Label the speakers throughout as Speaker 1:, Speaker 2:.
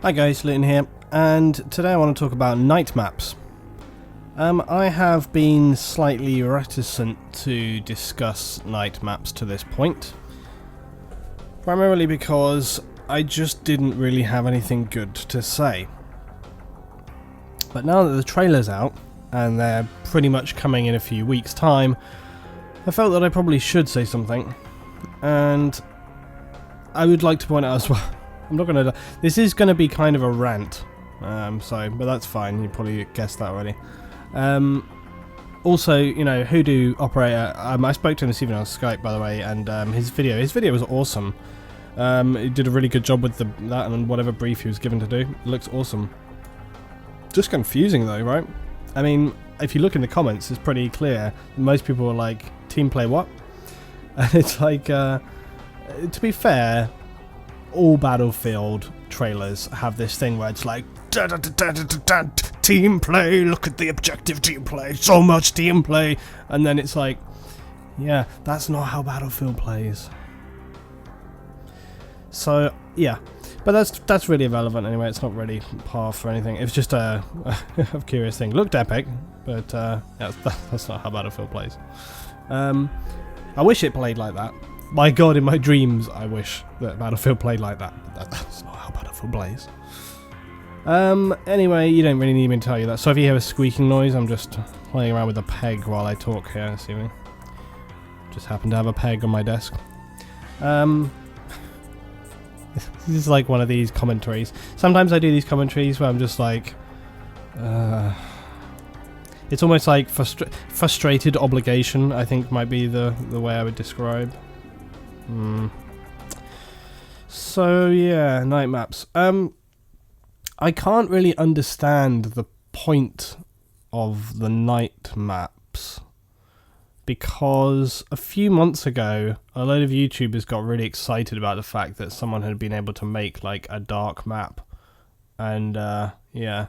Speaker 1: Hi guys, Luton here, and today I want to talk about night maps. I have been slightly reticent to discuss night maps to this point, primarily because I just didn't really have anything good to say. But now that the trailer's out, and they're pretty much coming in a few weeks' time, I felt that I probably should say something, and I would like to point out as well, I'm not going to... This is going to be kind of a rant, but that's fine, you probably guessed that already. Also, you know, Hoodoo Operator, I spoke to him this evening on Skype, by the way, and his video was awesome. He did a really good job with that and whatever brief he was given to do. It looks awesome. Just confusing though, right? I mean, if you look in the comments, it's pretty clear. Most people are like, team play what? And it's like, to be fair, all Battlefield trailers have this thing where it's like, team play, look at the objective team play, so much team play. And then it's like, yeah, that's not how Battlefield plays. So, yeah. But that's really irrelevant anyway, it's not really path or anything. It's just a curious thing. Looked epic, but that's not how Battlefield plays. I wish it played like that. My god, in my dreams, I wish that Battlefield played like that. But that's not how Battlefield plays. Anyway, you don't really need me to tell you that. So if you hear a squeaking noise, I'm just playing around with a peg while I talk here this evening. Just happen to have a peg on my desk. This is like one of these commentaries. Sometimes I do these commentaries where I'm just like... it's almost like frustrated obligation, I think might be the way I would describe. So yeah, night maps. I can't really understand the point of the night maps because a few months ago a load of YouTubers got really excited about the fact that someone had been able to make like a dark map, and yeah,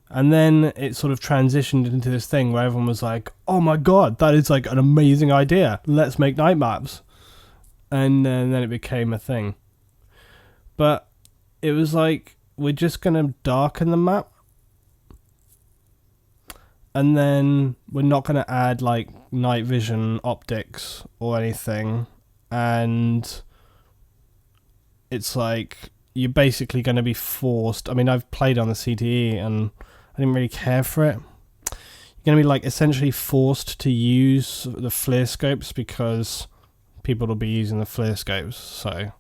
Speaker 1: and then it sort of transitioned into this thing where everyone was like, oh my god, that is like an amazing idea, let's make night maps. And then it became a thing. But it was like, we're just going to darken the map. And then we're not going to add like night vision optics or anything. And it's like, you're basically going to be forced. I mean, I've played on the CTE and I didn't really care for it. You're going to be like essentially forced to use the FLIR scopes because people will be using the FLIR scopes, so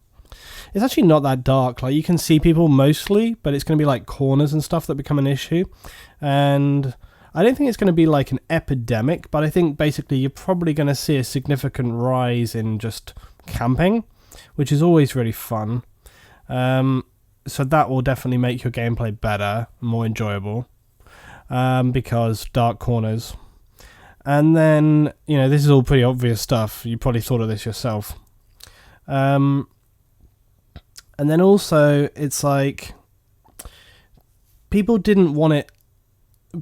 Speaker 1: it's actually not that dark. Like, you can see people mostly, but it's going to be like corners and stuff that become an issue. And I don't think it's going to be like an epidemic, but I think basically you're probably going to see a significant rise in just camping, which is always really fun. So that will definitely make your gameplay better, more enjoyable, because dark corners. And then, you know, this is all pretty obvious stuff. You probably thought of this yourself. And then also, it's like, people didn't want it.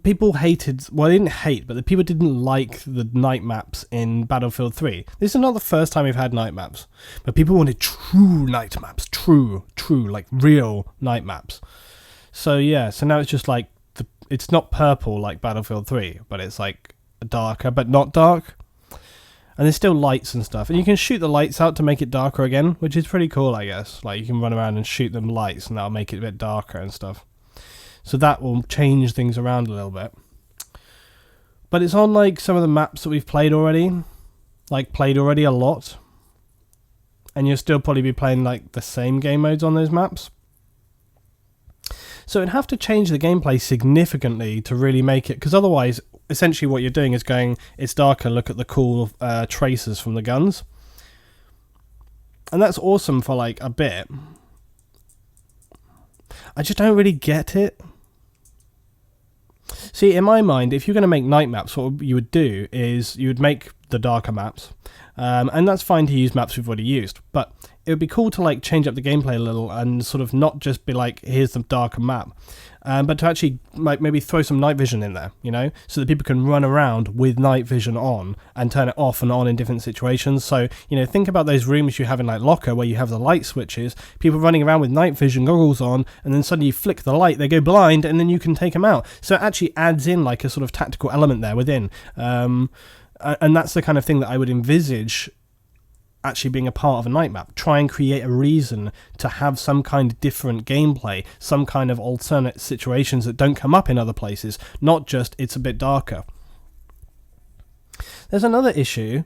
Speaker 1: People hated, well, they didn't hate, but the people didn't like the night maps in Battlefield 3. This is not the first time we've had night maps. But people wanted true night maps. True, like real night maps. So, yeah, so now it's just like, it's not purple like Battlefield 3, but it's like darker but not dark, and there's still lights and stuff, and you can shoot the lights out to make it darker again, which is pretty cool, I guess. Like, you can run around and shoot them lights and that'll make it a bit darker and stuff, so that will change things around a little bit. But it's on like some of the maps that we've played already a lot, and you'll still probably be playing like the same game modes on those maps. So it'd have to change the gameplay significantly to really make it, because otherwise, essentially what you're doing is going, it's darker, look at the cool tracers from the guns. And that's awesome for like a bit. I just don't really get it. See, in my mind, if you're going to make night maps, what you would do is you would make the darker maps, And that's fine to use maps we've already used, but it would be cool to like change up the gameplay a little and sort of not just be like, here's the darker map, but to actually like maybe throw some night vision in there, so that people can run around with night vision on and turn it off and on in different situations. So, think about those rooms you have in like Locker where you have the light switches, people running around with night vision goggles on, and then suddenly you flick the light, they go blind, and then you can take them out. So it actually adds in like a sort of tactical element there within. And that's the kind of thing that I would envisage actually being a part of a night map. Try and create a reason to have some kind of different gameplay, some kind of alternate situations that don't come up in other places, not just it's a bit darker. There's another issue,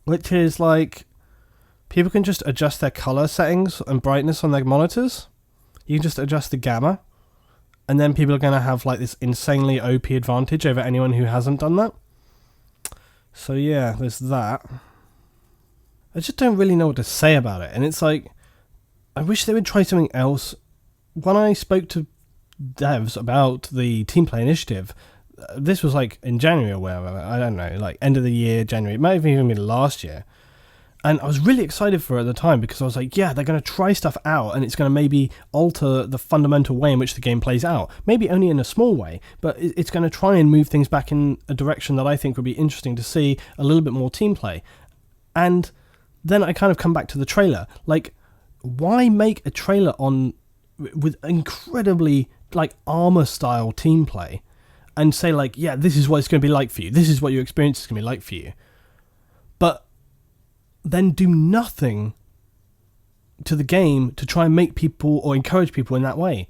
Speaker 1: which is like people can just adjust their color settings and brightness on their monitors. You can just adjust the gamma, and then people are going to have like this insanely OP advantage over anyone who hasn't done that. So yeah, there's that. I just don't really know what to say about it. And it's like, I wish they would try something else. When I spoke to devs about the Team Play Initiative, this was like in January or whatever, I don't know, like end of the year, January. It might have even been last year. And I was really excited for it at the time because I was like, yeah, they're going to try stuff out and it's going to maybe alter the fundamental way in which the game plays out. Maybe only in a small way, but it's going to try and move things back in a direction that I think would be interesting to see a little bit more team play. And then I kind of come back to the trailer. Like, why make a trailer with incredibly like armor style team play and say like, yeah, this is what it's going to be like for you. This is what your experience is going to be like for you. But then do nothing to the game to try and make people or encourage people in that way.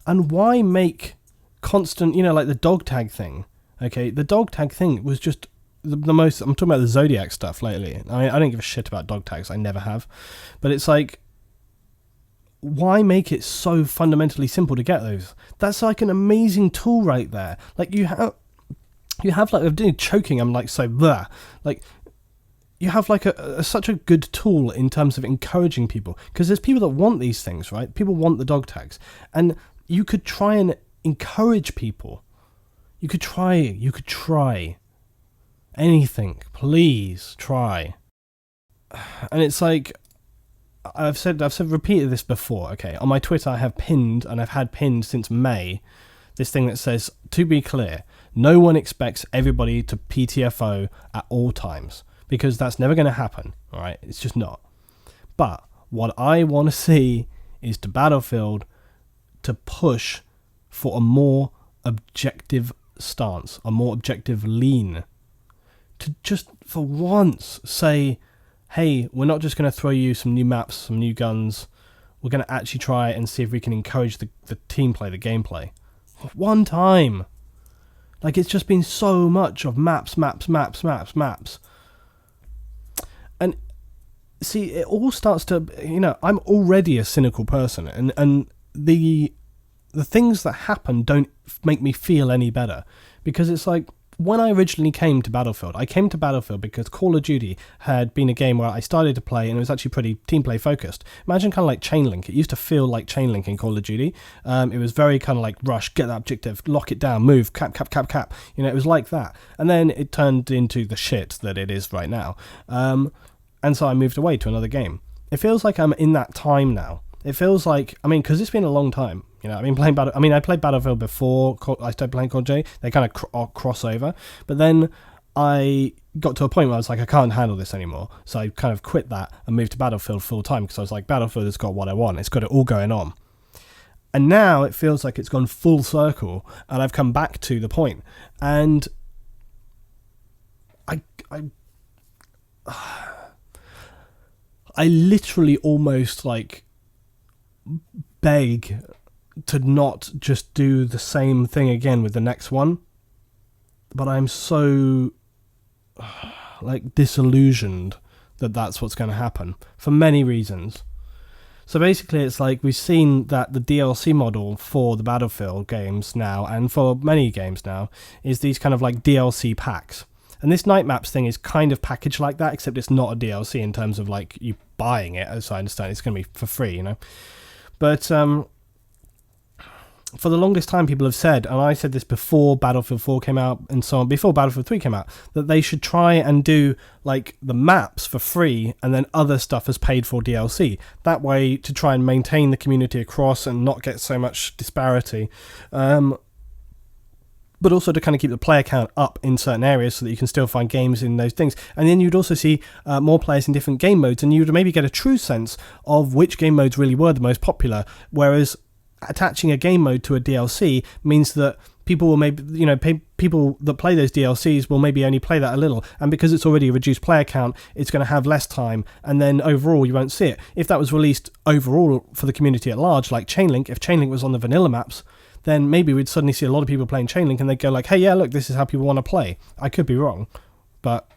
Speaker 1: And why make constant, like the dog tag thing? Okay, the dog tag thing was just the most. I'm talking about the Zodiac stuff lately. I mean, I don't give a shit about dog tags. I never have. But it's like, why make it so fundamentally simple to get those? That's like an amazing tool right there. Like you have like, I'm doing choking, I'm like so blah. Like you have like such a good tool in terms of encouraging people, because there's people that want these things, right? People want the dog tags, and you could try and encourage people. You could try anything, please try. And it's like, I've said repeated this before. Okay, on my Twitter I have pinned, and I've had pinned since May, this thing that says, to be clear, no one expects everybody to PTFO at all times, because that's never going to happen, all right? It's just not. But what I want to see is to Battlefield to push for a more objective stance, a more objective lean, to just for once say, hey, we're not just going to throw you some new maps, some new guns. We're going to actually try and see if we can encourage the team play, the gameplay. One time. Like, it's just been so much of maps. And see, it all starts to, I'm already a cynical person, and the things that happen don't make me feel any better, because it's like, when I originally came to Battlefield, I came to Battlefield because Call of Duty had been a game where I started to play and it was actually pretty team play focused. Imagine kind of like Chainlink. It used to feel like Chainlink in Call of Duty. It was very kind of like rush, get that objective, lock it down, move, cap. It was like that. And then it turned into the shit that it is right now. And so I moved away to another game. It feels like I'm in that time now. It feels like, because it's been a long time. I've been playing I played Battlefield before I started playing Call of Duty. They kind of cross over. But then I got to a point where I was like, I can't handle this anymore. So I kind of quit that and moved to Battlefield full time, because I was like, Battlefield has got what I want. It's got it all going on. And now it feels like it's gone full circle and I've come back to the point. And I literally almost like beg to not just do the same thing again with the next one, but I'm so like disillusioned that that's what's going to happen for many reasons. So basically it's like we've seen that the DLC model for the Battlefield games now, and for many games now, is these kind of like DLC packs. And this Night Maps thing is kind of packaged like that, except it's not a DLC in terms of like you buying it, as I understand. It's going to be for free, But for the longest time, people have said, and I said this before Battlefield 4 came out and so on, before Battlefield 3 came out, that they should try and do like the maps for free and then other stuff as paid for DLC. That way, to try and maintain the community across and not get so much disparity. But also to kind of keep the player count up in certain areas so that you can still find games in those things. And then you'd also see more players in different game modes, and you'd maybe get a true sense of which game modes really were the most popular, whereas attaching a game mode to a DLC means that people will maybe, people that play those DLCs will maybe only play that a little, and because it's already a reduced player count, it's going to have less time, and then overall you won't see it. If that was released overall for the community at large, like Chainlink, if Chainlink was on the vanilla maps, then maybe we'd suddenly see a lot of people playing Chainlink, and they'd go like, hey, yeah, look, this is how people want to play. I could be wrong, but,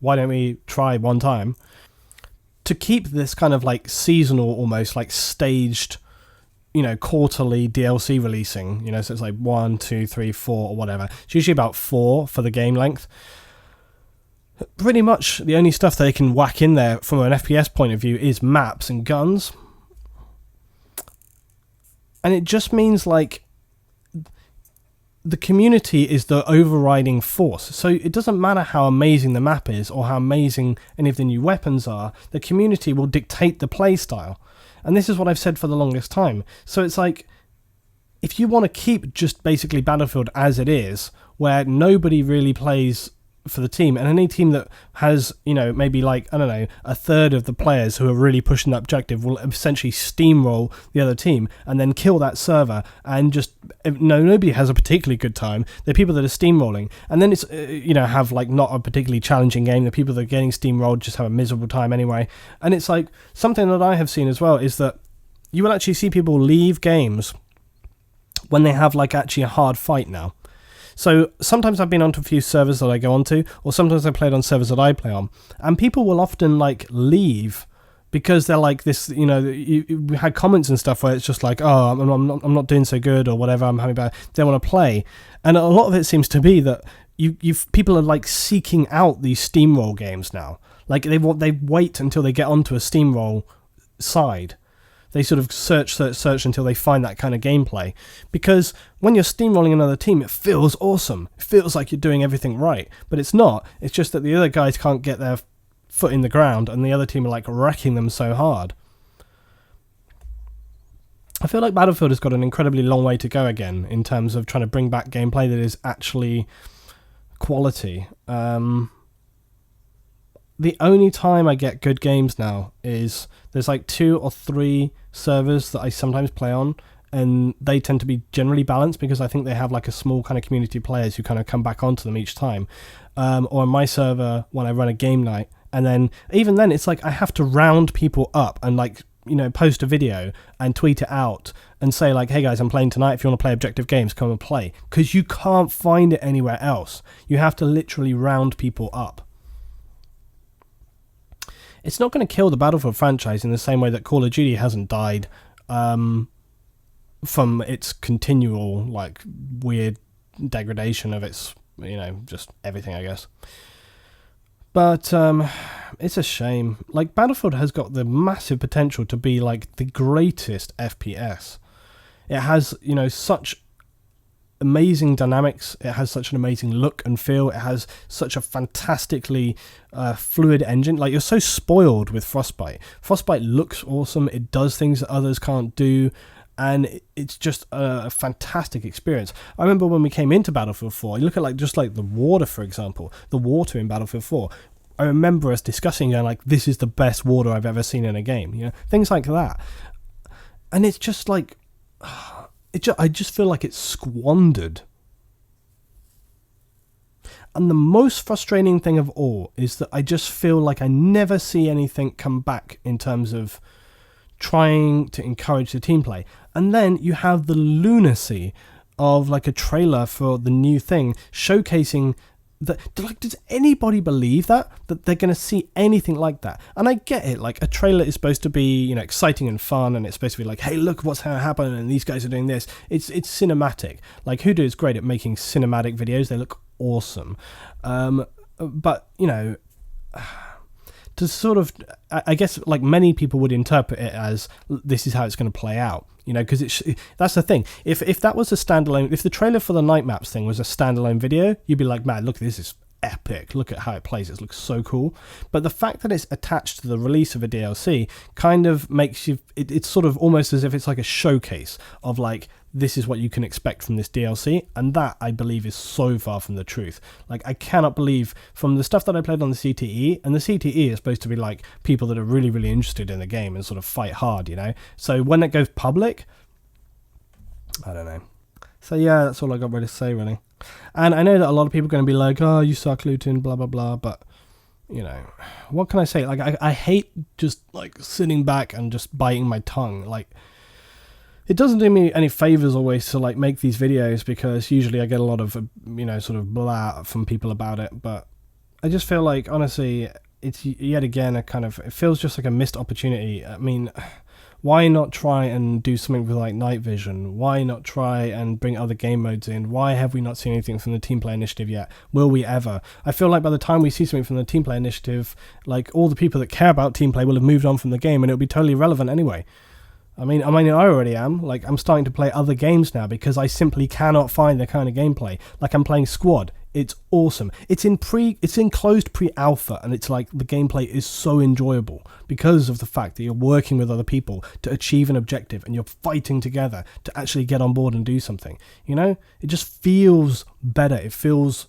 Speaker 1: why don't we try one time? To keep this kind of like seasonal, almost like staged, quarterly DLC releasing, so it's like 1, 2, 3, 4 or whatever. It's usually about 4 for the game length. Pretty much the only stuff they can whack in there from an FPS point of view is maps and guns. And it just means like the community is the overriding force. So it doesn't matter how amazing the map is or how amazing any of the new weapons are, the community will dictate the play style. And this is what I've said for the longest time. So it's like, if you want to keep just basically Battlefield as it is, where nobody really plays for the team, and any team that has, maybe like, I don't know, a third of the players who are really pushing that objective will essentially steamroll the other team and then kill that server, and just, nobody has a particularly good time. They're people that are steamrolling, and then it's, have like not a particularly challenging game. The people that are getting steamrolled just have a miserable time anyway. And it's like, something that I have seen as well is that you will actually see people leave games when they have like actually a hard fight now. So sometimes I've been onto a few servers that I go onto, or sometimes I played on servers that I play on, and people will often like leave because they're like this, we had comments and stuff where it's just like, oh, I'm not doing so good or whatever, I'm having bad, they want to play. And a lot of it seems to be that people are like seeking out these steamroll games now. Like they wait until they get onto a steamroll side. They sort of search until they find that kind of gameplay. Because when you're steamrolling another team, it feels awesome. It feels like you're doing everything right. But it's not. It's just that the other guys can't get their foot in the ground, and the other team are like wrecking them so hard. I feel like Battlefield has got an incredibly long way to go again in terms of trying to bring back gameplay that is actually quality. The only time I get good games now is there's like 2 or 3 servers that I sometimes play on, and they tend to be generally balanced because I think they have like a small kind of community of players who kind of come back onto them each time. Or on my server when I run a game night, and then even then it's like I have to round people up and like, post a video and tweet it out and say like, hey guys, I'm playing tonight, if you want to play objective games, come and play, because you can't find it anywhere else. You have to literally round people up. It's not going to kill the Battlefield franchise in the same way that Call of Duty hasn't died from its continual, like, weird degradation of its, just everything, I guess. But it's a shame. Like, Battlefield has got the massive potential to be, like, the greatest FPS. It has, such amazing dynamics, it has such an amazing look and feel, it has such a fantastically fluid engine. Like, you're so spoiled with Frostbite. Frostbite looks awesome, it does things that others can't do, and it's just a fantastic experience. I remember when we came into Battlefield 4, you look at like just like the water, for example, the water in Battlefield 4, I remember us discussing going like, this is the best water I've ever seen in a game, things like that. And it's just like, I just feel like it's squandered. And the most frustrating thing of all is that I just feel like I never see anything come back in terms of trying to encourage the team play. And then you have the lunacy of like a trailer for the new thing showcasing that, like, does anybody believe that they're going to see anything like that? And I get it, like, a trailer is supposed to be, exciting and fun, and it's supposed to be like, hey, look what's going to happen, and these guys are doing this. It's cinematic. Like, Hoodoo is great at making cinematic videos. They look awesome. But to sort of, I guess, like many people would interpret it as this is how it's going to play out, you know, because that's the thing. If that was a standalone, if the trailer for the Night Maps thing was a standalone video, you'd be like, man, look, this is epic. Look at how it plays. It looks so cool. But the fact that it's attached to the release of a DLC kind of makes you, it's sort of almost as if it's like a showcase of like, this is what you can expect from this DLC, and that, I believe, is so far from the truth. Like, I cannot believe, from the stuff that I played on the CTE, and the CTE is supposed to be like people that are really, really interested in the game and sort of fight hard, you know? So when it goes public, I don't know. So yeah, that's all I got ready to say, really. And I know that a lot of people are going to be like, oh, you suck, Luton, blah, blah, blah, but, you know, what can I say? Like, I hate just, like, sitting back and just biting my tongue. Like, it doesn't do me any favors always to like make these videos, because usually I get a lot of, you know, sort of blah from people about it. But I just feel like, honestly, it's yet again a kind of, it feels just like a missed opportunity. I mean, why not try and do something with like night vision? Why not try and bring other game modes in? Why have we not seen anything from the Team Play Initiative yet? Will we ever? I feel like by the time we see something from the Team Play Initiative, like all the people that care about Team Play will have moved on from the game, and it'll be totally irrelevant anyway. I mean, I already am. Like, I'm starting to play other games now because I simply cannot find the kind of gameplay. Like, I'm playing Squad. It's awesome. It's in closed pre-alpha, and it's like the gameplay is so enjoyable because of the fact that you're working with other people to achieve an objective, and you're fighting together to actually get on board and do something. You know, it just feels better. It feels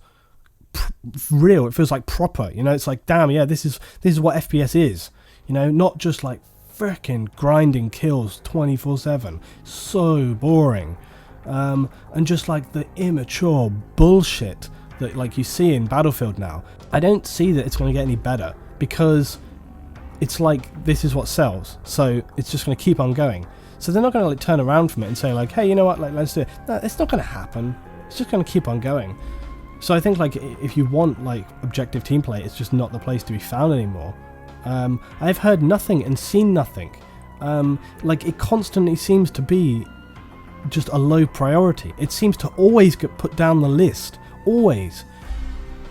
Speaker 1: real. It feels like proper. You know, it's like, damn, yeah, this is what FPS is. You know, not just like freaking grinding kills 24/7, so boring, and just like the immature bullshit that like you see in Battlefield now. I don't see that it's going to get any better, because it's like, this is what sells, so it's just going to keep on going. So they're not going to like turn around from it and say like, hey, you know what, like, let's do it. No, it's not going to happen. It's just going to keep on going. So I think like, if you want like objective team play, it's just not the place to be found anymore. I've heard nothing and seen nothing. Like, it constantly seems to be just a low priority. It seems to always get put down the list. Always.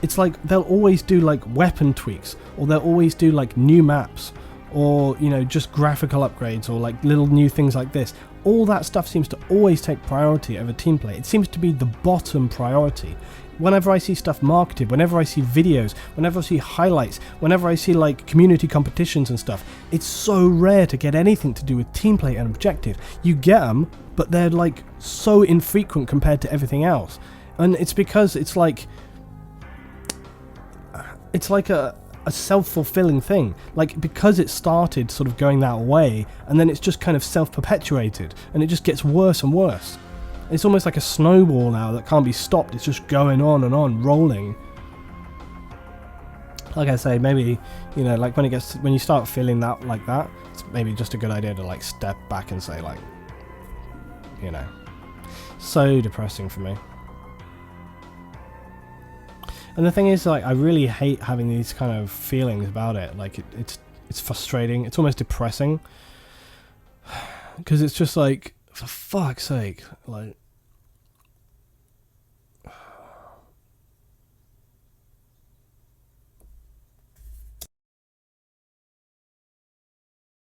Speaker 1: It's like they'll always do like weapon tweaks, or they'll always do like new maps, or, you know, just graphical upgrades, or like little new things like this. All that stuff seems to always take priority over team play. It seems to be the bottom priority. Whenever I see stuff marketed, whenever I see videos, whenever I see highlights, whenever I see like community competitions and stuff, it's so rare to get anything to do with team play and objective. You get them, but they're like so infrequent compared to everything else. And it's because it's like a self-fulfilling thing. Like, because it started sort of going that way, and then it's just kind of self-perpetuated, and it just gets worse and worse. It's almost like a snowball now that can't be stopped. It's just going on and on, rolling. Like I say, maybe, you know, like when you start feeling that like that, it's maybe just a good idea to like step back and say like, you know, so depressing for me. And the thing is, like, I really hate having these kind of feelings about it. Like, it's frustrating. It's almost depressing, because it's just like, for fuck's sake, like,